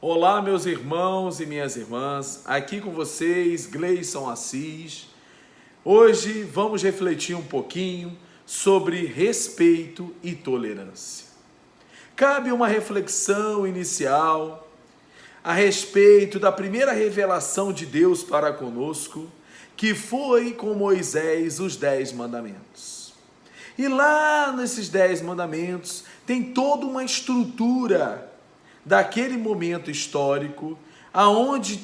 Olá, meus irmãos e minhas irmãs, aqui com vocês, Gleison Assis. Hoje vamos refletir um pouquinho sobre respeito e tolerância. Cabe uma reflexão inicial a respeito da primeira revelação de Deus para conosco, que foi com Moisés os 10 mandamentos. E lá nesses 10 mandamentos tem toda uma estrutura daquele momento histórico, aonde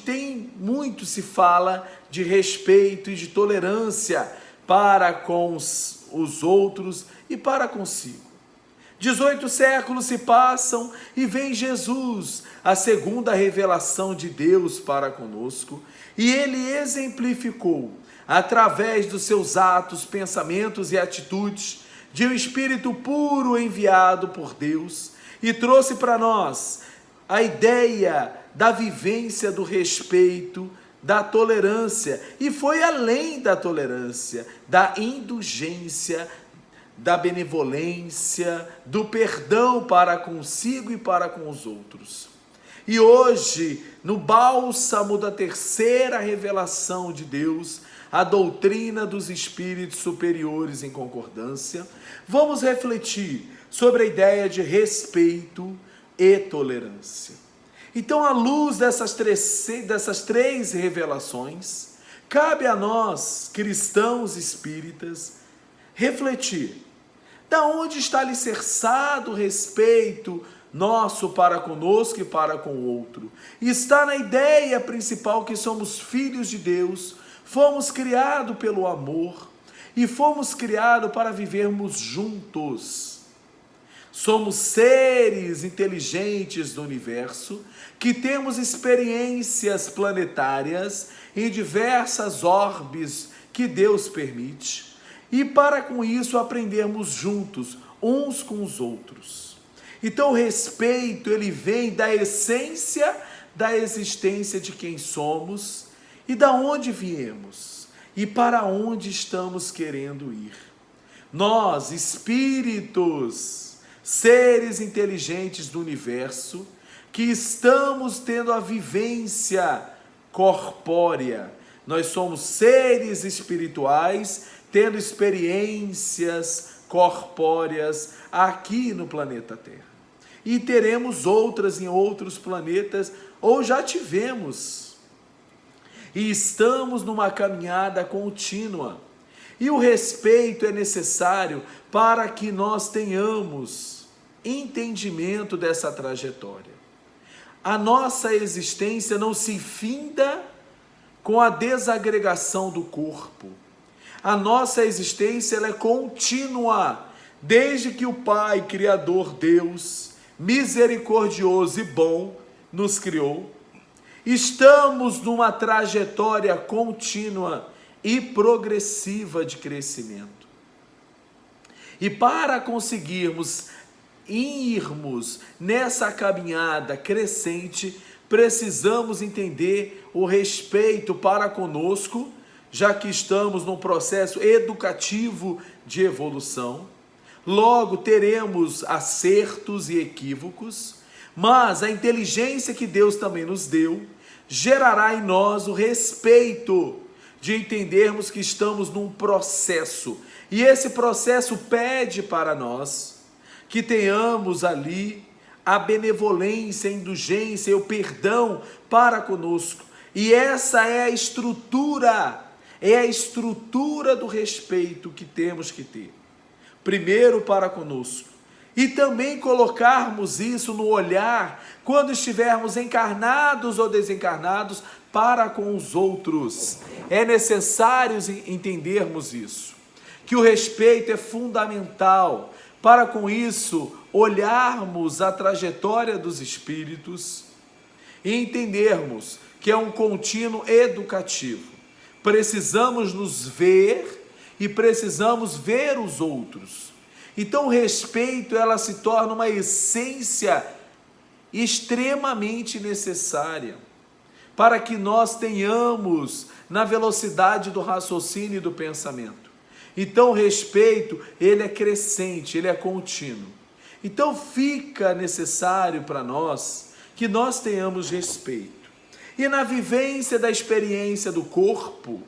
muito se fala de respeito e de tolerância para com os outros e para consigo. 18 séculos se passam e vem Jesus, a segunda revelação de Deus para conosco, e ele exemplificou, através dos seus atos, pensamentos e atitudes, de um Espírito puro enviado por Deus, e trouxe para nós a ideia da vivência do respeito, da tolerância, e foi além da tolerância, da indulgência, da benevolência, do perdão para consigo e para com os outros. E hoje, no bálsamo da terceira revelação de Deus, a doutrina dos espíritos superiores em concordância, vamos refletir sobre a ideia de respeito e tolerância. Então, à luz dessas três revelações, cabe a nós, cristãos espíritas, refletir da onde está alicerçado o respeito nosso para conosco e para com o outro. Está na ideia principal que somos filhos de Deus, fomos criados pelo amor e fomos criados para vivermos juntos. Somos seres inteligentes do universo que temos experiências planetárias em diversas orbes que Deus permite, e para com isso aprendermos juntos, uns com os outros. Então o respeito, ele vem da essência da existência de quem somos e da onde viemos e para onde estamos querendo ir. Nós, espíritos, seres inteligentes do universo, que estamos tendo a vivência corpórea. Nós somos seres espirituais tendo experiências corpóreas aqui no planeta Terra. E teremos outras em outros planetas, ou já tivemos. E estamos numa caminhada contínua. E o respeito é necessário para que nós tenhamos entendimento dessa trajetória. A nossa existência não se finda com a desagregação do corpo. A nossa existência ela é contínua, desde que o Pai, Criador, Deus, misericordioso e bom, nos criou. Estamos numa trajetória contínua e progressiva de crescimento. E para conseguirmos irmos nessa caminhada crescente, precisamos entender o respeito para conosco, já que estamos num processo educativo de evolução. Logo teremos acertos e equívocos, mas a inteligência que Deus também nos deu gerará em nós o respeito de entendermos que estamos num processo, e esse processo pede para nós que tenhamos ali a benevolência, a indulgência e o perdão para conosco, e essa é a estrutura do respeito que temos que ter, primeiro para conosco, e também colocarmos isso no olhar, quando estivermos encarnados ou desencarnados, para com os outros. É necessário entendermos isso, que o respeito é fundamental, para com isso olharmos a trajetória dos espíritos e entendermos que é um contínuo educativo. Precisamos nos ver e precisamos ver os outros. Então o respeito ela se torna uma essência extremamente necessária para que nós tenhamos na velocidade do raciocínio e do pensamento. Então o respeito ele é crescente, ele é contínuo. Então fica necessário para nós que nós tenhamos respeito. E na vivência da experiência do corpo,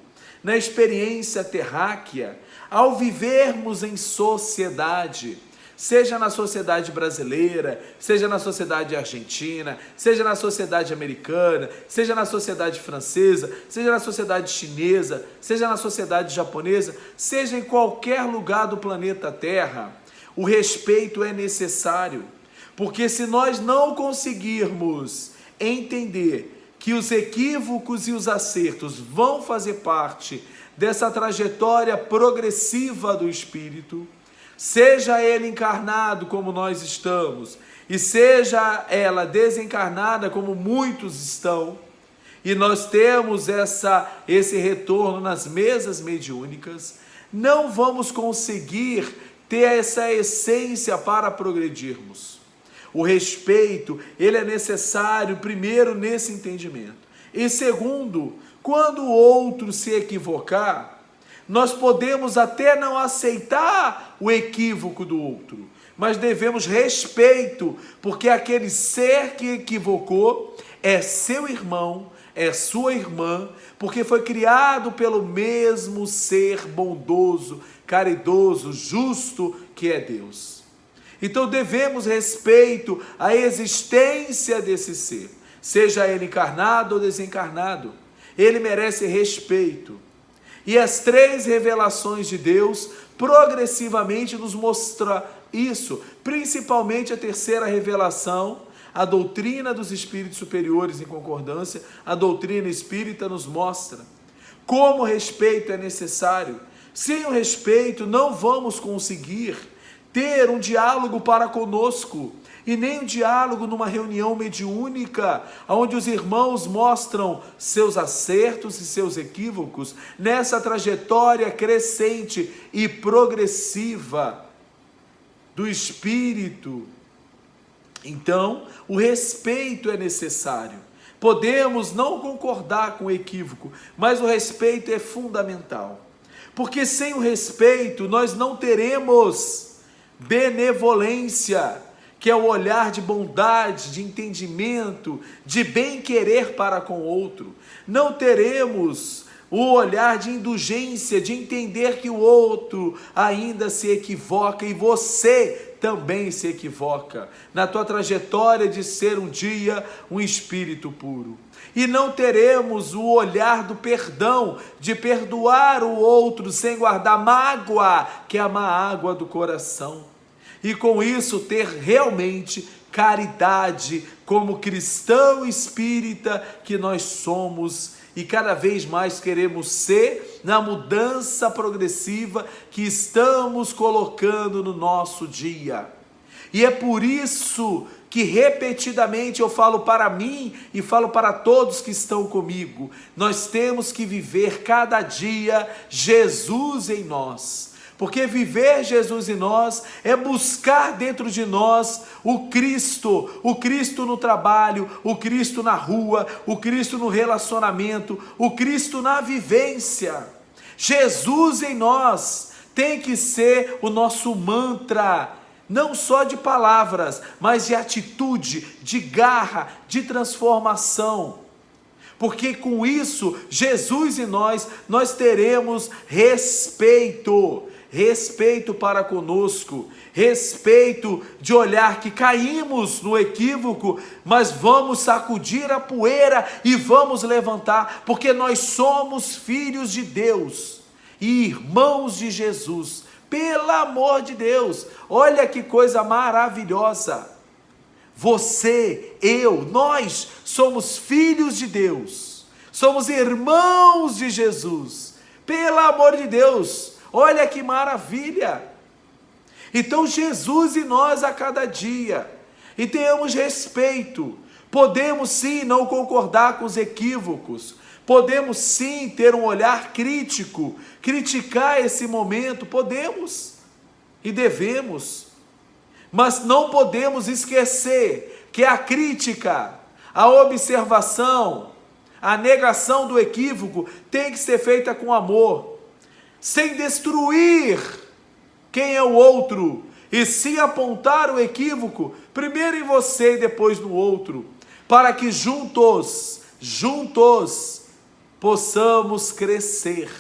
na experiência terráquea, ao vivermos em sociedade, seja na sociedade brasileira, seja na sociedade argentina, seja na sociedade americana, seja na sociedade francesa, seja na sociedade chinesa, seja na sociedade japonesa, seja em qualquer lugar do planeta Terra, o respeito é necessário, porque se nós não conseguirmos entender que os equívocos e os acertos vão fazer parte dessa trajetória progressiva do Espírito, seja ele encarnado como nós estamos, e seja ela desencarnada como muitos estão, e nós temos esse retorno nas mesas mediúnicas, não vamos conseguir ter essa essência para progredirmos. O respeito, ele é necessário, primeiro, nesse entendimento. E segundo, quando o outro se equivocar, nós podemos até não aceitar o equívoco do outro, mas devemos respeito, porque aquele ser que equivocou é seu irmão, é sua irmã, porque foi criado pelo mesmo ser bondoso, caridoso, justo que é Deus. Então devemos respeito à existência desse ser, seja ele encarnado ou desencarnado, ele merece respeito. E as 3 revelações de Deus progressivamente nos mostram isso, principalmente a 3ª revelação, a doutrina dos espíritos superiores em concordância, a doutrina espírita nos mostra como o respeito é necessário. Sem o respeito não vamos conseguir ter um diálogo para conosco, e nem um diálogo numa reunião mediúnica, onde os irmãos mostram seus acertos e seus equívocos, nessa trajetória crescente e progressiva do Espírito. Então, o respeito é necessário. Podemos não concordar com o equívoco, mas o respeito é fundamental, porque sem o respeito nós não teremos benevolência, que é o olhar de bondade, de entendimento, de bem-querer para com o outro. Não teremos o olhar de indulgência, de entender que o outro ainda se equivoca e você também se equivoca na tua trajetória de ser um dia um espírito puro. E não teremos o olhar do perdão, de perdoar o outro sem guardar mágoa, que é a má água do coração. E com isso ter realmente caridade como cristão espírita que nós somos e cada vez mais queremos ser na mudança progressiva que estamos colocando no nosso dia. E é por isso que repetidamente eu falo para mim e falo para todos que estão comigo, nós temos que viver cada dia Jesus em nós. Porque viver Jesus em nós é buscar dentro de nós o Cristo no trabalho, o Cristo na rua, o Cristo no relacionamento, o Cristo na vivência. Jesus em nós tem que ser o nosso mantra, não só de palavras, mas de atitude, de garra, de transformação. Porque com isso, Jesus em nós teremos respeito para conosco, respeito de olhar que caímos no equívoco, mas vamos sacudir a poeira e vamos levantar, porque nós somos filhos de Deus e irmãos de Jesus, pelo amor de Deus. Olha que coisa maravilhosa, você, eu, nós somos filhos de Deus, somos irmãos de Jesus, pelo amor de Deus. Olha que maravilha! Então Jesus em nós a cada dia, e tenhamos respeito. Podemos sim não concordar com os equívocos, podemos sim ter um olhar crítico, criticar esse momento, podemos e devemos, mas não podemos esquecer que a crítica, a observação, a negação do equívoco tem que ser feita com amor, sem destruir quem é o outro, e sim apontar o equívoco, primeiro em você e depois no outro, para que juntos possamos crescer.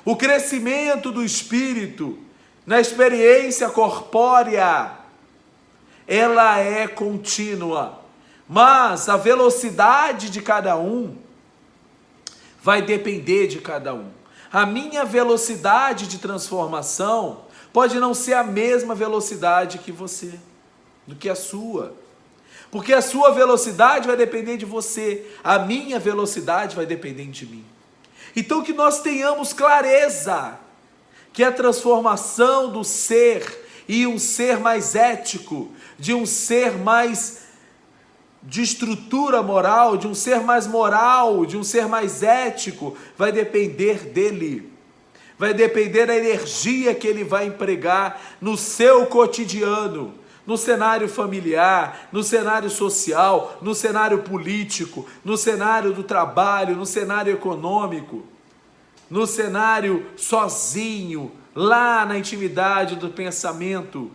O crescimento do espírito na experiência corpórea, ela é contínua, mas a velocidade de cada um vai depender de cada um. A minha velocidade de transformação pode não ser a mesma velocidade que você, do que a sua. Porque a sua velocidade vai depender de você, a minha velocidade vai depender de mim. Então que nós tenhamos clareza que a transformação do ser e um ser mais ético, de um ser mais de estrutura moral, de um ser mais moral, de um ser mais ético, vai depender dele. Vai depender da energia que ele vai empregar no seu cotidiano, no cenário familiar, no cenário social, no cenário político, no cenário do trabalho, no cenário econômico, no cenário sozinho, lá na intimidade do pensamento.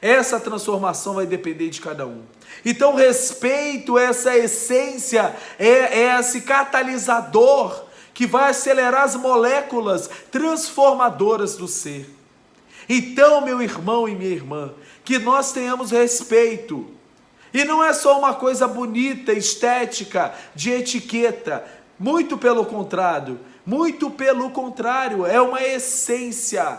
Essa transformação vai depender de cada um. Então, respeito, essa essência, é esse catalisador que vai acelerar as moléculas transformadoras do ser. Então, meu irmão e minha irmã, que nós tenhamos respeito. E não é só uma coisa bonita, estética, de etiqueta. Muito pelo contrário, é uma essência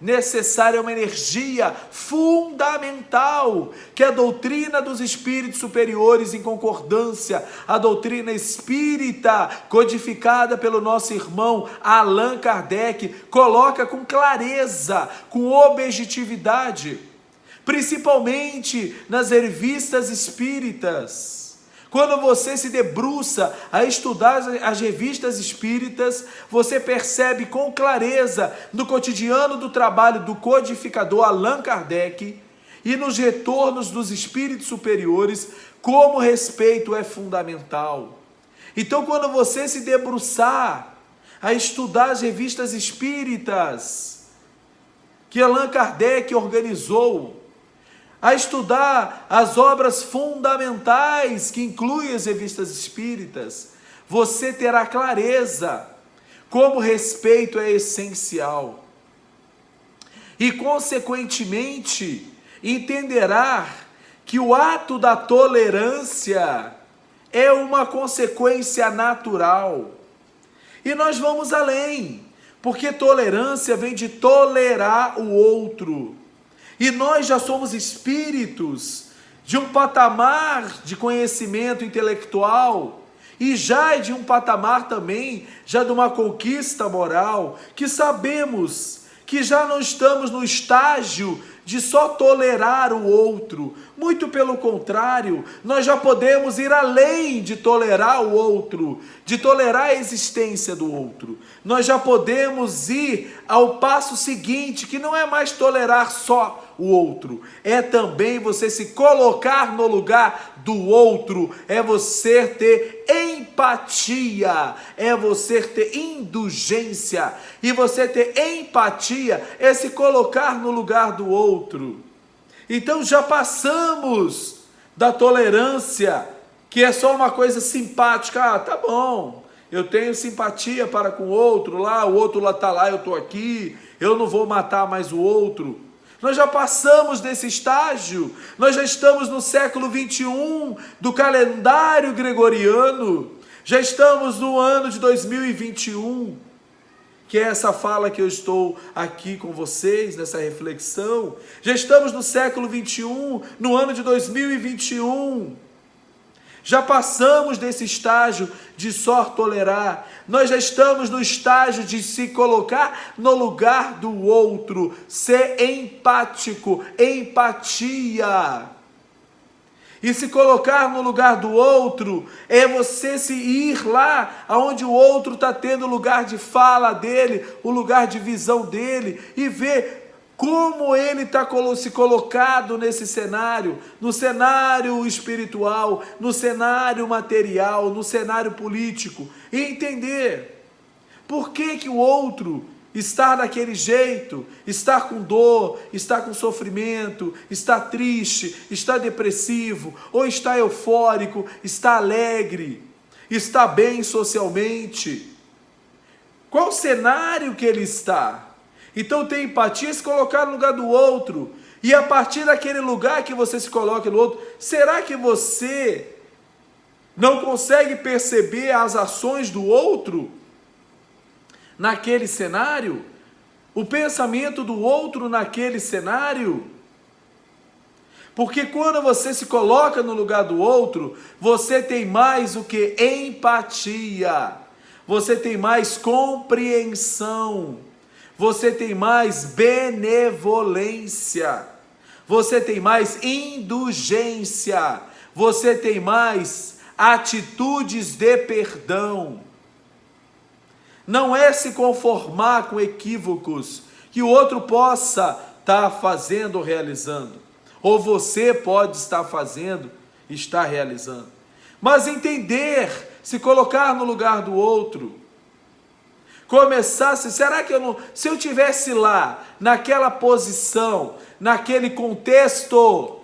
necessária, uma energia fundamental, que a doutrina dos espíritos superiores em concordância, a doutrina espírita codificada pelo nosso irmão Allan Kardec, coloca com clareza, com objetividade, principalmente nas revistas espíritas. Quando você se debruça a estudar as revistas espíritas, você percebe com clareza no cotidiano do trabalho do codificador Allan Kardec e nos retornos dos espíritos superiores, como o respeito é fundamental. Então, quando você se debruçar a estudar as revistas espíritas que Allan Kardec organizou, a estudar as obras fundamentais que incluem as revistas espíritas, você terá clareza como respeito é essencial. E, consequentemente, entenderá que o ato da tolerância é uma consequência natural. E nós vamos além, porque tolerância vem de tolerar o outro. E nós já somos espíritos de um patamar de conhecimento intelectual e já de um patamar também, já de uma conquista moral, que sabemos que já não estamos no estágio de só tolerar o outro. Muito pelo contrário, nós já podemos ir além de tolerar o outro, de tolerar a existência do outro. Nós já podemos ir ao passo seguinte, que não é mais tolerar só o outro, é também você se colocar no lugar do outro, é você ter empatia, é você ter indulgência, e você ter empatia é se colocar no lugar do outro. Então já passamos da tolerância, que é só uma coisa simpática. Tá bom, eu tenho simpatia para com o outro lá está lá, eu estou aqui, eu não vou matar mais o outro. Nós já passamos desse estágio, nós já estamos no século 21 do calendário gregoriano, já estamos no ano de 2021, que é essa fala que eu estou aqui com vocês, nessa reflexão. Já estamos no século 21, no ano de 2021. Já passamos desse estágio de só tolerar. Nós já estamos no estágio de se colocar no lugar do outro, ser empático, empatia. E se colocar no lugar do outro é você se ir lá aonde o outro está tendo o lugar de fala dele, o lugar de visão dele, e ver como ele está se colocado nesse cenário, no cenário espiritual, no cenário material, no cenário político, e entender por que o outro estar daquele jeito, estar com dor, estar com sofrimento, estar triste, estar depressivo, ou estar eufórico, estar alegre, estar bem socialmente. Qual o cenário que ele está? Então ter empatia, se colocar no lugar do outro, e a partir daquele lugar que você se coloca no outro, será que você não consegue perceber as ações do outro naquele cenário? O pensamento do outro naquele cenário? Porque quando você se coloca no lugar do outro, você tem mais o que? Empatia. Você tem mais compreensão. Você tem mais benevolência. Você tem mais indulgência. Você tem mais atitudes de perdão. Não é se conformar com equívocos que o outro possa estar fazendo ou realizando, ou você pode estar fazendo e estar realizando, mas entender, se colocar no lugar do outro, será que se eu tivesse lá, naquela posição, naquele contexto,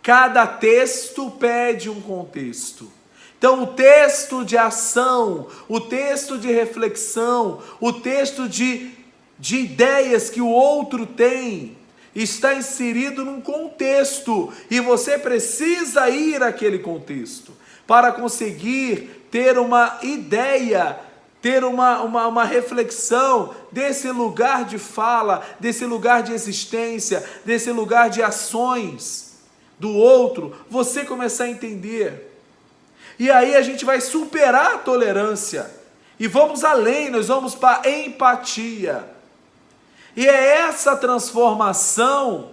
cada texto pede um contexto. Então, o texto de ação, o texto de reflexão, o texto de ideias que o outro tem, está inserido num contexto, e você precisa ir àquele contexto, para conseguir ter uma ideia, ter uma reflexão desse lugar de fala, desse lugar de existência, desse lugar de ações do outro, você começar a entender. E aí a gente vai superar a tolerância, e vamos além, nós vamos para a empatia. E é essa transformação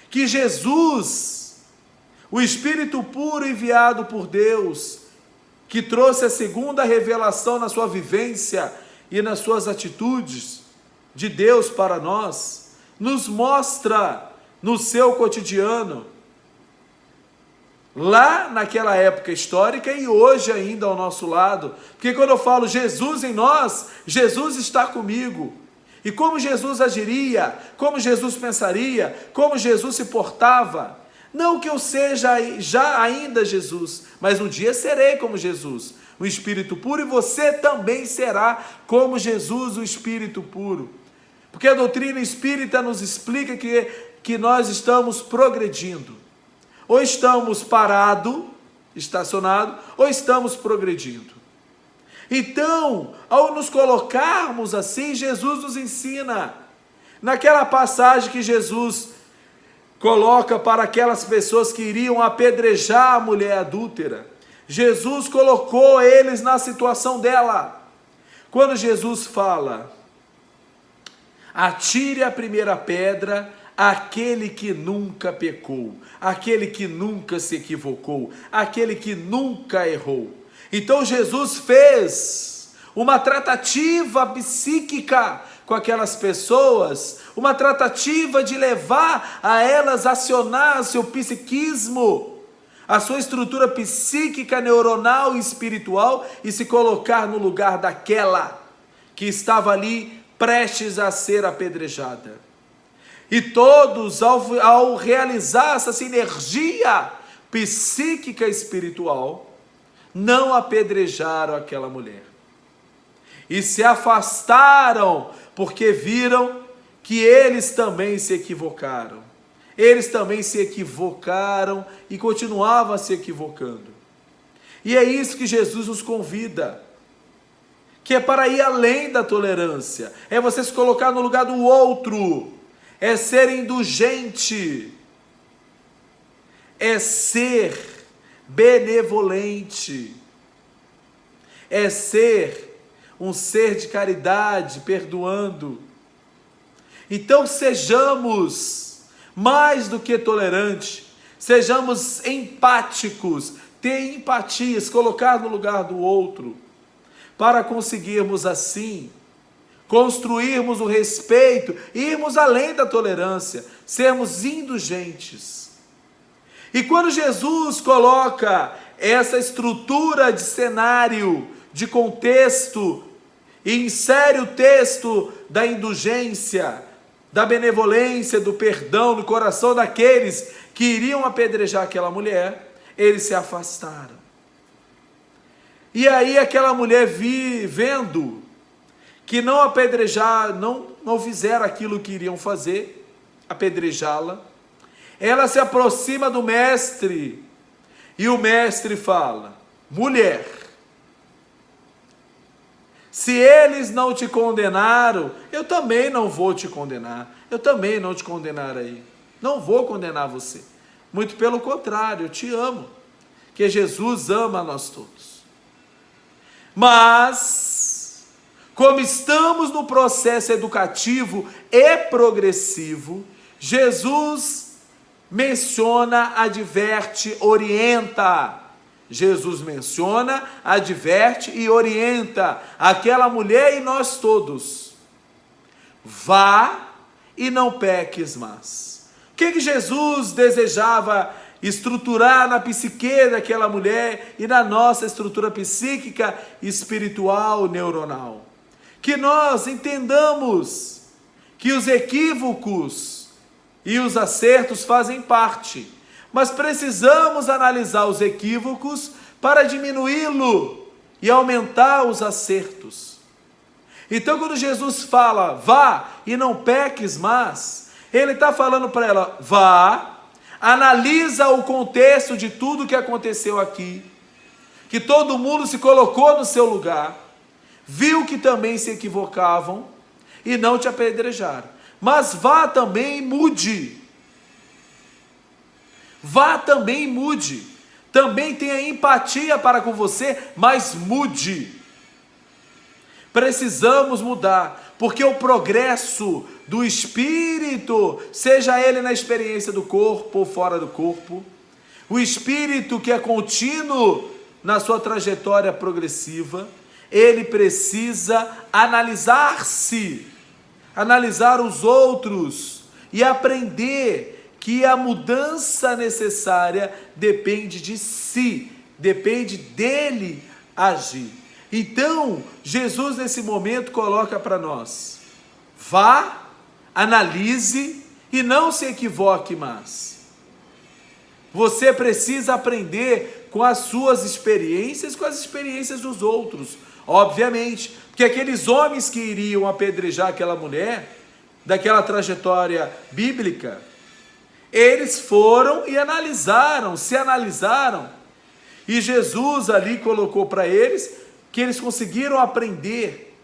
que Jesus, o Espírito puro enviado por Deus, que trouxe a segunda revelação na sua vivência e nas suas atitudes de Deus para nós, nos mostra no seu cotidiano, lá naquela época histórica e hoje ainda ao nosso lado. Porque quando eu falo Jesus em nós, Jesus está comigo. E como Jesus agiria, como Jesus pensaria, como Jesus se portava. Não que eu seja já ainda Jesus, mas um dia serei como Jesus, o Espírito puro, e você também será como Jesus, o Espírito puro. Porque a doutrina espírita nos explica que nós estamos progredindo. Ou estamos parados, estacionados, ou estamos progredindo. Então, ao nos colocarmos assim, Jesus nos ensina. Naquela passagem que Jesus coloca para aquelas pessoas que iriam apedrejar a mulher adúltera, Jesus colocou eles na situação dela. Quando Jesus fala, atire a primeira pedra aquele que nunca pecou, aquele que nunca se equivocou, aquele que nunca errou. Então Jesus fez uma tratativa psíquica com aquelas pessoas, uma tratativa de levar a elas a acionar seu psiquismo, a sua estrutura psíquica, neuronal e espiritual, e se colocar no lugar daquela que estava ali prestes a ser apedrejada. E todos, ao realizar essa sinergia psíquica espiritual, não apedrejaram aquela mulher. E se afastaram, porque viram que eles também se equivocaram. Eles também se equivocaram e continuavam se equivocando. E é isso que Jesus nos convida, que é para ir além da tolerância, é você se colocar no lugar do outro, é ser indulgente, é ser benevolente, é ser um ser de caridade, perdoando. Então sejamos mais do que tolerantes, sejamos empáticos, ter empatia, se colocar no lugar do outro, para conseguirmos assim construirmos o respeito, irmos além da tolerância, sermos indulgentes. E quando Jesus coloca essa estrutura de cenário, de contexto, e insere o texto da indulgência, da benevolência, do perdão no coração daqueles que iriam apedrejar aquela mulher, eles se afastaram. E aí aquela mulher vendo que não apedrejar, não fizeram aquilo que iriam fazer, apedrejá-la, ela se aproxima do mestre, e o mestre fala: mulher, se eles não te condenaram, eu também não vou te condenar, eu também não te condenarei, não vou condenar você, muito pelo contrário, eu te amo, que Jesus ama a nós todos. Mas, como estamos no processo educativo e progressivo, Jesus menciona, adverte, orienta. Jesus menciona, adverte e orienta aquela mulher e nós todos. Vá e não peques mais. O que Jesus desejava estruturar na psique daquela mulher e na nossa estrutura psíquica, espiritual, neuronal? Que nós entendamos que os equívocos e os acertos fazem parte, mas precisamos analisar os equívocos para diminuí-lo e aumentar os acertos. Então, quando Jesus fala, vá e não peques mais, ele está falando para ela, vá, analisa o contexto de tudo que aconteceu aqui, que todo mundo se colocou no seu lugar, viu que também se equivocavam e não te apedrejaram. Mas vá também e mude. Vá também e mude. Também tenha empatia para com você, mas mude. Precisamos mudar, porque o progresso do espírito, seja ele na experiência do corpo ou fora do corpo, o espírito que é contínuo na sua trajetória progressiva, ele precisa analisar-se, analisar os outros e aprender que a mudança necessária depende de si, depende dele agir. Então, Jesus nesse momento coloca para nós, vá, analise e não se equivoque mais. Você precisa aprender com as suas experiências, com as experiências dos outros, obviamente, porque aqueles homens que iriam apedrejar aquela mulher, daquela trajetória bíblica, eles foram e analisaram, se analisaram, e Jesus ali colocou para eles que eles conseguiram aprender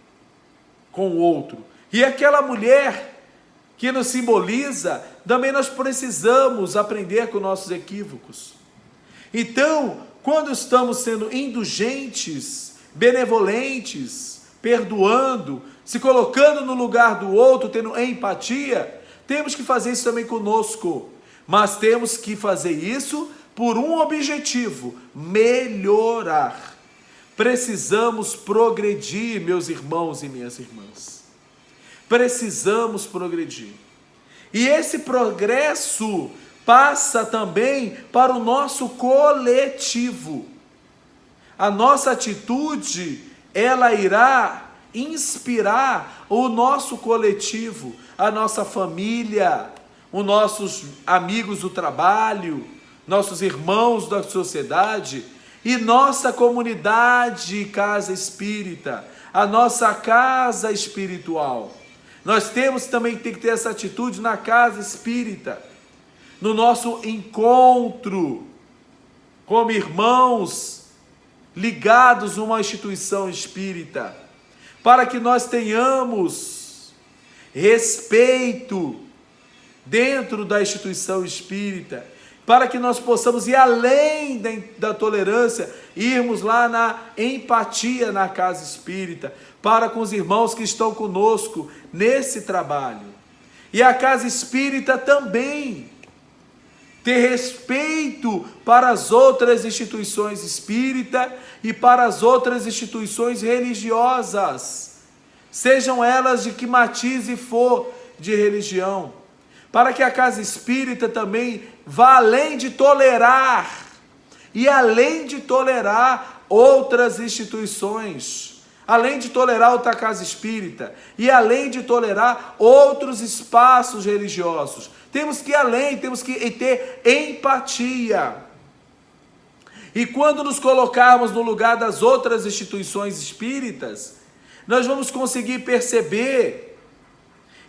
com o outro. E aquela mulher que nos simboliza, também nós precisamos aprender com nossos equívocos. Então, quando estamos sendo indulgentes, benevolentes, perdoando, se colocando no lugar do outro, tendo empatia, temos que fazer isso também conosco. Mas temos que fazer isso por um objetivo: melhorar. Precisamos progredir, meus irmãos e minhas irmãs. Precisamos progredir. E esse progresso passa também para o nosso coletivo. A nossa atitude, ela irá inspirar o nosso coletivo, a nossa família, os nossos amigos do trabalho, nossos irmãos da sociedade e nossa comunidade casa espírita, a nossa casa espiritual. Nós temos também que ter essa atitude na casa espírita, no nosso encontro como irmãos ligados a uma instituição espírita, para que nós tenhamos respeito dentro da instituição espírita, para que nós possamos ir além da tolerância, irmos lá na empatia na casa espírita, para com os irmãos que estão conosco nesse trabalho. E a casa espírita também ter respeito para as outras instituições espíritas e para as outras instituições religiosas, sejam elas de que matiz for de religião, para que a casa espírita também vá além de tolerar, e além de tolerar outras instituições, além de tolerar outra casa espírita e além de tolerar outros espaços religiosos. Temos que ir além, temos que ter empatia. E quando nos colocarmos no lugar das outras instituições espíritas, nós vamos conseguir perceber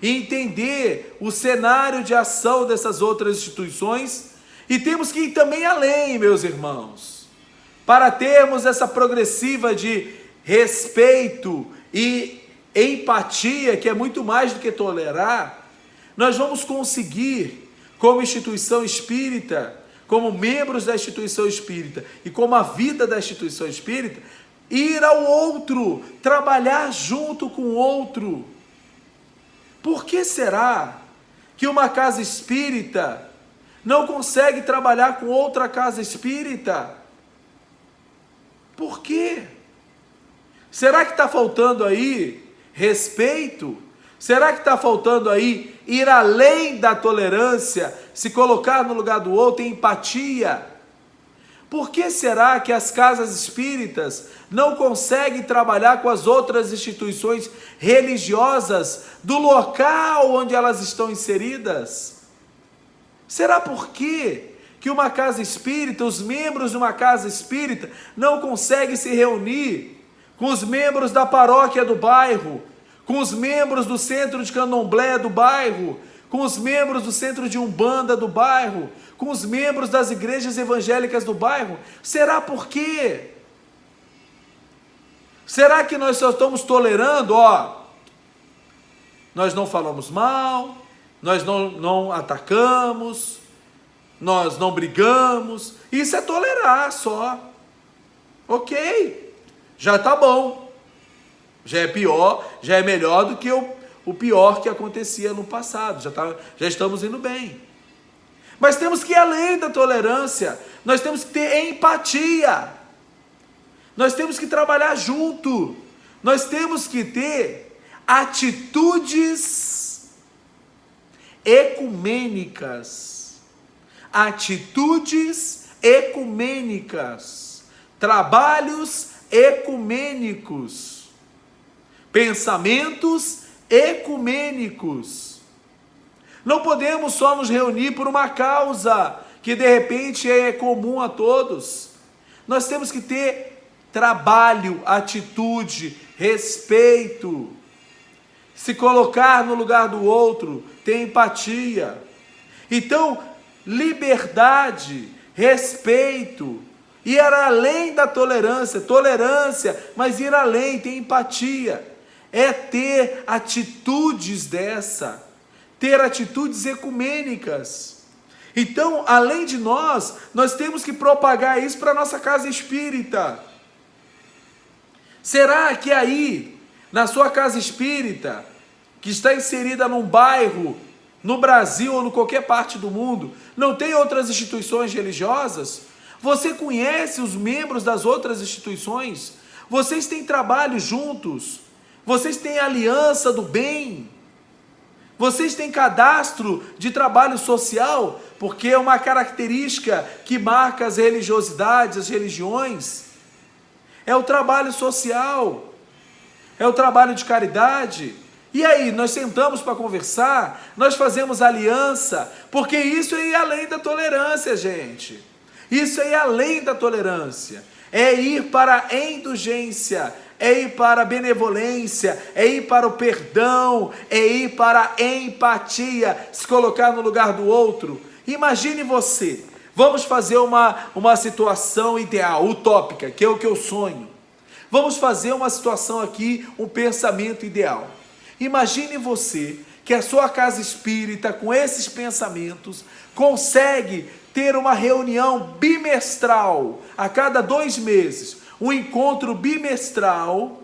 e entender o cenário de ação dessas outras instituições, e temos que ir também além, meus irmãos, para termos essa progressiva de respeito e empatia, que é muito mais do que tolerar. Nós vamos conseguir, como instituição espírita, como membros da instituição espírita e como a vida da instituição espírita, ir ao outro, trabalhar junto com o outro. Por que será que uma casa espírita não consegue trabalhar com outra casa espírita? Por quê? Será que está faltando aí respeito? Será que está faltando aí ir além da tolerância, se colocar no lugar do outro, em empatia? Por que será que as casas espíritas não conseguem trabalhar com as outras instituições religiosas do local onde elas estão inseridas? Será por quê que uma casa espírita, os membros de uma casa espírita, não conseguem se reunir com os membros da paróquia do bairro, com os membros do centro de candomblé do bairro, com os membros do centro de umbanda do bairro, com os membros das igrejas evangélicas do bairro? Será por quê? Será que nós só estamos tolerando, nós não falamos mal, nós não atacamos, nós não brigamos? Isso é tolerar só. Ok, já está bom. Já é pior, já é melhor do que o pior que acontecia no passado. Já estamos indo bem. Mas temos que ir além da tolerância. Nós temos que ter empatia. Nós temos que trabalhar junto. Nós temos que ter atitudes ecumênicas. Atitudes ecumênicas. Trabalhos ecumênicos. Pensamentos ecumênicos. Não podemos só nos reunir por uma causa que de repente é comum a todos. Nós temos que ter trabalho, atitude, respeito, se colocar no lugar do outro, ter empatia. Então, liberdade, respeito, ir além da tolerância, mas ir além, ter empatia. É ter atitudes ter atitudes ecumênicas. Então, além de nós temos que propagar isso para a nossa casa espírita. Será que aí, na sua casa espírita, que está inserida num bairro, no Brasil ou em qualquer parte do mundo, não tem outras instituições religiosas? Você conhece os membros das outras instituições? Vocês têm trabalho juntos? Vocês têm aliança do bem? Vocês têm cadastro de trabalho social? Porque é uma característica que marca as religiosidades, as religiões. É o trabalho social. É o trabalho de caridade. E aí, nós sentamos para conversar, nós fazemos aliança, porque isso é ir além da tolerância, gente. Isso é ir além da tolerância. É ir para a indulgência, é ir para a benevolência, é ir para o perdão, é ir para a empatia, se colocar no lugar do outro. Imagine você, vamos fazer uma situação ideal, utópica, que é o que eu sonho. Vamos fazer uma situação aqui, um pensamento ideal. Imagine você que a sua casa espírita, com esses pensamentos, consegue ter uma reunião bimestral, a cada 2 meses, um encontro bimestral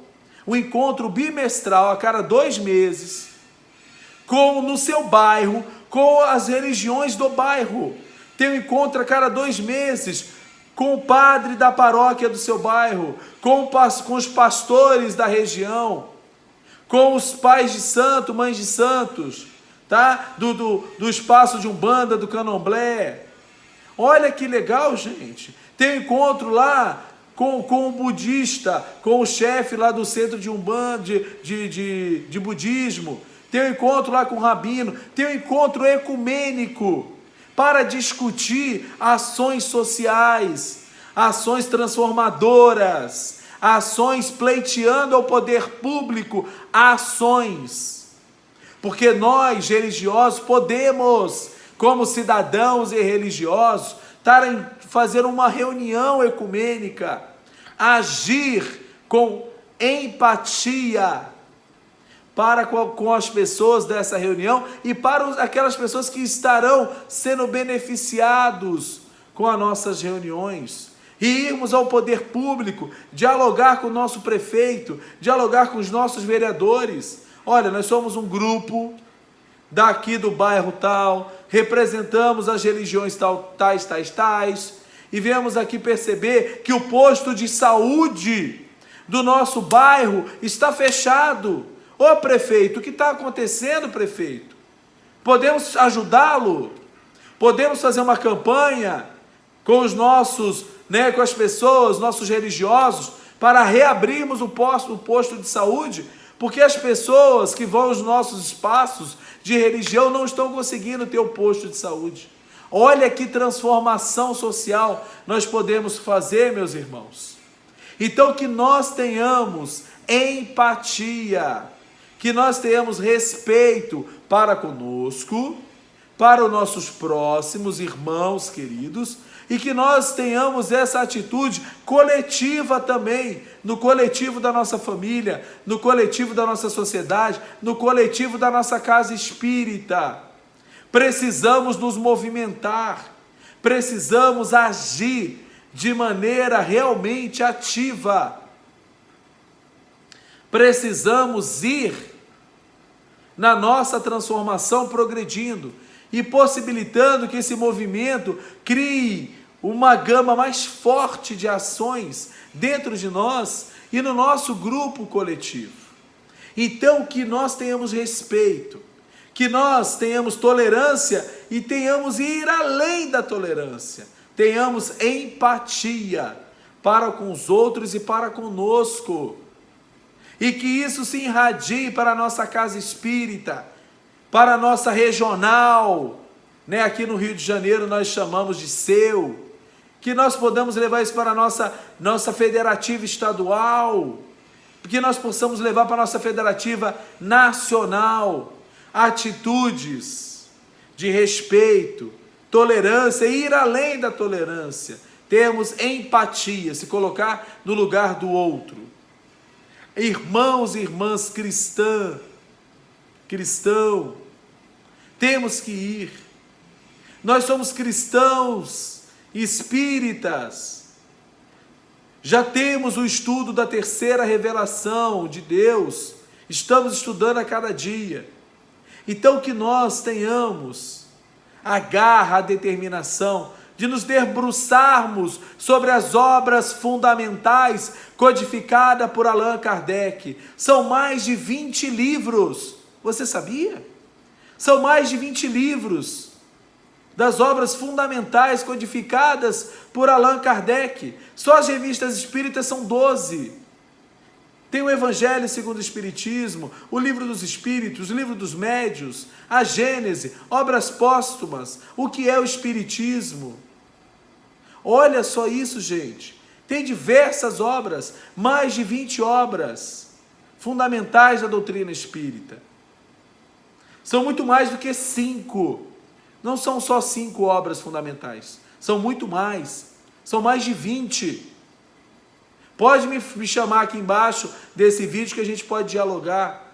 a cada 2 meses, no seu bairro, com as religiões do bairro. Tem um encontro a cada 2 meses, com o padre da paróquia do seu bairro, com os pastores da região, com os pais de santo, mães de santos, tá? Do espaço de umbanda, do candomblé. Olha que legal, gente. Tem um encontro lá com o budista, com o chefe lá do centro de Umbanda, de budismo, tem um encontro lá com o rabino, tem um encontro ecumênico para discutir ações sociais, ações transformadoras, ações pleiteando ao poder público, ações. Porque nós, religiosos, podemos, como cidadãos e religiosos, fazer uma reunião ecumênica, agir com empatia para com as pessoas dessa reunião e para aquelas pessoas que estarão sendo beneficiados com as nossas reuniões. E irmos ao poder público, dialogar com o nosso prefeito, dialogar com os nossos vereadores. Olha, nós somos um grupo daqui do bairro tal, representamos as religiões tais, e viemos aqui perceber que o posto de saúde do nosso bairro está fechado. Ô prefeito, o que está acontecendo, prefeito? Podemos ajudá-lo? Podemos fazer uma campanha com os nossos, com as pessoas, nossos religiosos, para reabrirmos o posto de saúde? Porque as pessoas que vão aos nossos espaços de religião não estão conseguindo ter o posto de saúde. Olha que transformação social nós podemos fazer, meus irmãos. Então que nós tenhamos empatia, que nós tenhamos respeito para conosco, para os nossos próximos irmãos queridos, e que nós tenhamos essa atitude coletiva também, no coletivo da nossa família, no coletivo da nossa sociedade, no coletivo da nossa casa espírita. Precisamos nos movimentar, precisamos agir de maneira realmente ativa. Precisamos ir na nossa transformação progredindo e possibilitando que esse movimento crie uma gama mais forte de ações dentro de nós e no nosso grupo coletivo. Então que nós tenhamos respeito, que nós tenhamos tolerância e tenhamos ir além da tolerância, tenhamos empatia para com os outros e para conosco. E que isso se irradie para a nossa casa espírita, para a nossa regional, aqui no Rio de Janeiro nós chamamos de SEU, que nós podamos levar isso para a nossa federativa estadual, que nós possamos levar para a nossa federativa nacional, atitudes de respeito, tolerância e ir além da tolerância, termos empatia, se colocar no lugar do outro. Irmãos e irmãs cristão, temos que ir. Nós somos cristãos espíritas. Já temos o estudo da terceira revelação de Deus. Estamos estudando a cada dia. Então que nós tenhamos a garra, a determinação de nos debruçarmos sobre as obras fundamentais codificadas por Allan Kardec. São mais de 20 livros. Você sabia? São mais de 20 livros das obras fundamentais codificadas por Allan Kardec. Só as revistas espíritas são 12. Tem o Evangelho segundo o Espiritismo, o Livro dos Espíritos, o Livro dos Médiuns, a Gênese, obras póstumas, o que é o Espiritismo. Olha só isso, gente. Tem diversas obras, mais de 20 obras fundamentais da doutrina espírita. São muito mais do que 5. Não são só 5 obras fundamentais. São muito mais. São mais de 20. Pode me chamar aqui embaixo desse vídeo que a gente pode dialogar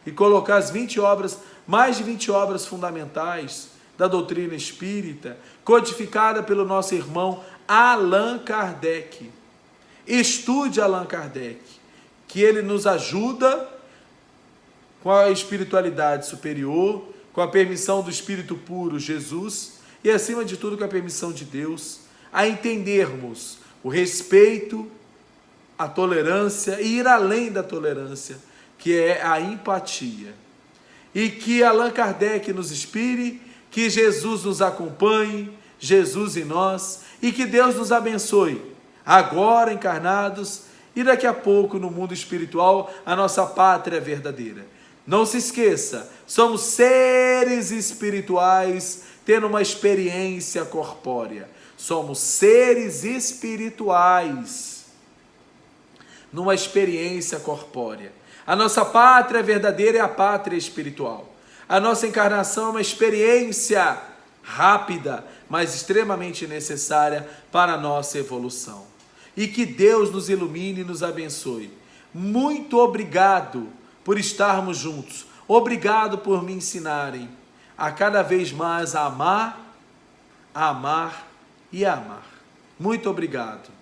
e colocar as 20 obras, mais de 20 obras fundamentais da doutrina espírita, codificada pelo nosso irmão Allan Kardec. Estude Allan Kardec, que ele nos ajuda com a espiritualidade superior, com a permissão do Espírito puro Jesus e, acima de tudo, com a permissão de Deus, a entendermos o respeito, a tolerância e ir além da tolerância, que é a empatia. E que Allan Kardec nos inspire, que Jesus nos acompanhe, Jesus em nós, e que Deus nos abençoe agora encarnados e daqui a pouco no mundo espiritual, a nossa pátria verdadeira. Não se esqueça, somos seres espirituais tendo uma experiência corpórea. Somos seres espirituais numa experiência corpórea. A nossa pátria verdadeira é a pátria espiritual. A nossa encarnação é uma experiência rápida, mas extremamente necessária para a nossa evolução. E que Deus nos ilumine e nos abençoe. Muito obrigado por estarmos juntos. Obrigado por me ensinarem a cada vez mais a amar e a amar. Muito obrigado.